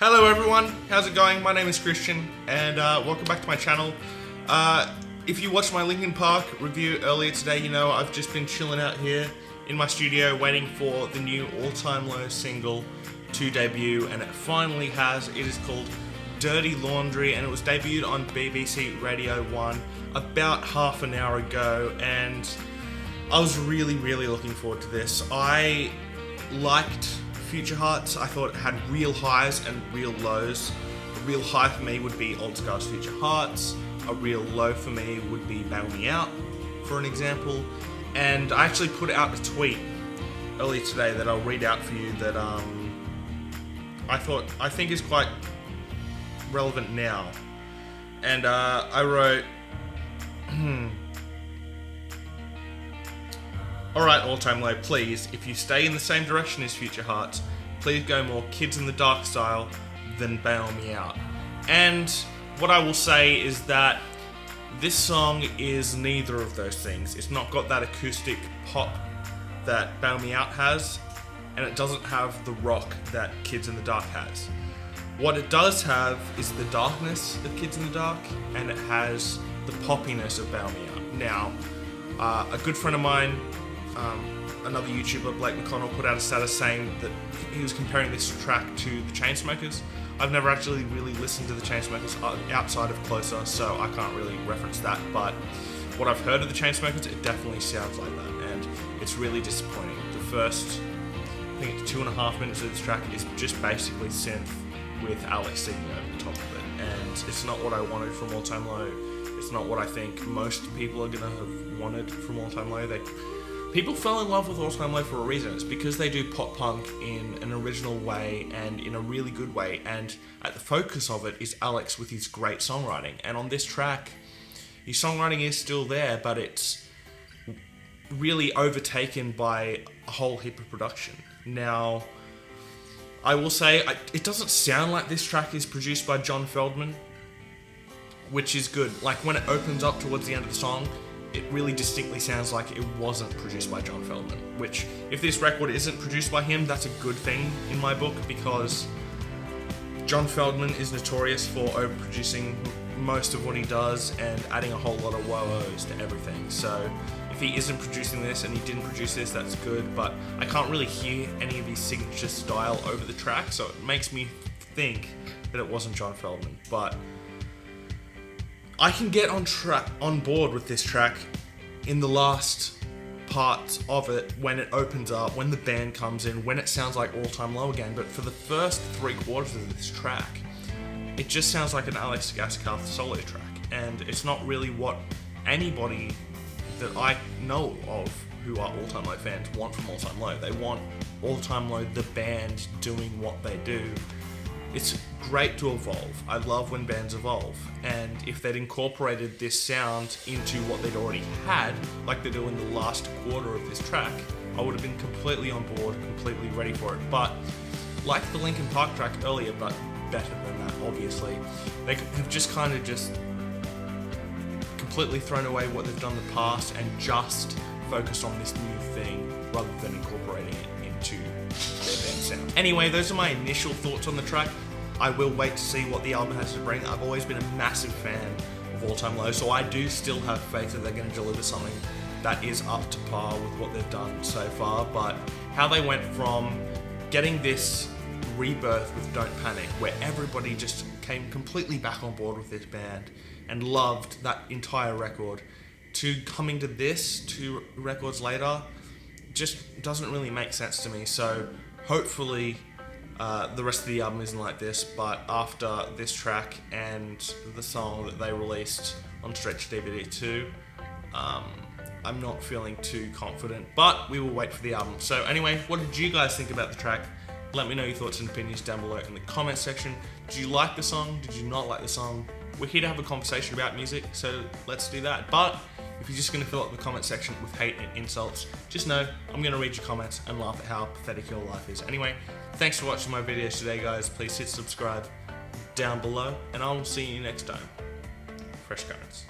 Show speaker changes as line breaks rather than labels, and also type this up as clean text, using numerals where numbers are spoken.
Hello everyone, how's it going? My name is Christian, and welcome back to my channel. If you watched my Linkin Park review earlier today, you know I've just been chilling out here in my studio waiting for the new All Time Low single to debut, and it finally has. It is called Dirty Laundry, and it was debuted on BBC Radio 1 about half an hour ago, and I was really looking forward to this. I liked Future Hearts. I thought it had real highs and real lows. A real high for me would be Old Scar's Future Hearts. A real low for me would be Bail Me Out, for an example. And I actually put out a tweet earlier today that I'll read out for you that I think is quite relevant now. And I wrote, Alright, All Time Low, please, if you stay in the same direction as Future Hearts, please go more Kids in the Dark style than Bail Me Out. And what I will say is that this song is neither of those things. It's not got that acoustic pop that Bail Me Out has, and it doesn't have the rock that Kids in the Dark has. What it does have is the darkness of Kids in the Dark, and it has the poppiness of Bail Me Out. Now, a good friend of mine, another YouTuber, Blake McConnell, put out a status saying that he was comparing this track to the Chainsmokers. I've never actually really listened to the Chainsmokers outside of Closer, so I can't really reference that, but what I've heard of the Chainsmokers, it definitely sounds like that, and it's really disappointing. The first, I think it's 2.5 minutes of this track is just basically synth with Alex singing over the top of it, and it's not what I wanted from All Time Low. It's not what I think most people are gonna have wanted from All Time Low. People fell in love with All Time Low for a reason. It's because they do pop punk in an original way and in a really good way, and at the focus of it is Alex with his great songwriting. And on this track, his songwriting is still there, but it's really overtaken by a whole heap of production. Now, I will say, it doesn't sound like this track is produced by John Feldmann, which is good. Like, when it opens up towards the end of the song, it really distinctly sounds like it wasn't produced by John Feldmann, which, if this record isn't produced by him, that's a good thing in my book, because John Feldmann is notorious for overproducing most of what he does and adding a whole lot of whoa-ohs to everything. So if he isn't producing this and he didn't produce this, that's good, but I can't really hear any of his signature style over the track, so it makes me think that it wasn't John Feldmann. But I can get on board with this track in the last part of it, when it opens up, when the band comes in, when it sounds like All Time Low again. But for the first 3/4 of this track, it just sounds like an Alex Gaskarth solo track, and it's not really what anybody that I know of who are All Time Low fans want from All Time Low. They want All Time Low, the band, doing what they do. It's great to evolve. I love when bands evolve, and if they'd incorporated this sound into what they'd already had, like they do in the last quarter of this track, I would have been completely on board, completely ready for it. But like the Linkin Park track earlier, but better than that, obviously, they have just completely thrown away what they've done in the past and just focused on this new thing rather than incorporating it into their band sound. Anyway, those are my initial thoughts on the track. I will wait to see what the album has to bring. I've always been a massive fan of All Time Low, so I do still have faith that they're going to deliver something that is up to par with what they've done so far. But how they went from getting this rebirth with Don't Panic, where everybody just came completely back on board with this band and loved that entire record, to coming to this 2 records later, just doesn't really make sense to me. So hopefully the rest of the album isn't like this, but after this track and the song that they released on Stretch DVD 2, I'm not feeling too confident, but we will wait for the album. So anyway, what did you guys think about the track? Let me know your thoughts and opinions down below in the comment section. Did you like the song? Did you not like the song? We're here to have a conversation about music, so let's do that. But if you're just going to fill up the comment section with hate and insults, just know I'm going to read your comments and laugh at how pathetic your life is. Anyway, thanks for watching my videos today, guys. Please hit subscribe down below, and I will see you next time. Fresh Currents.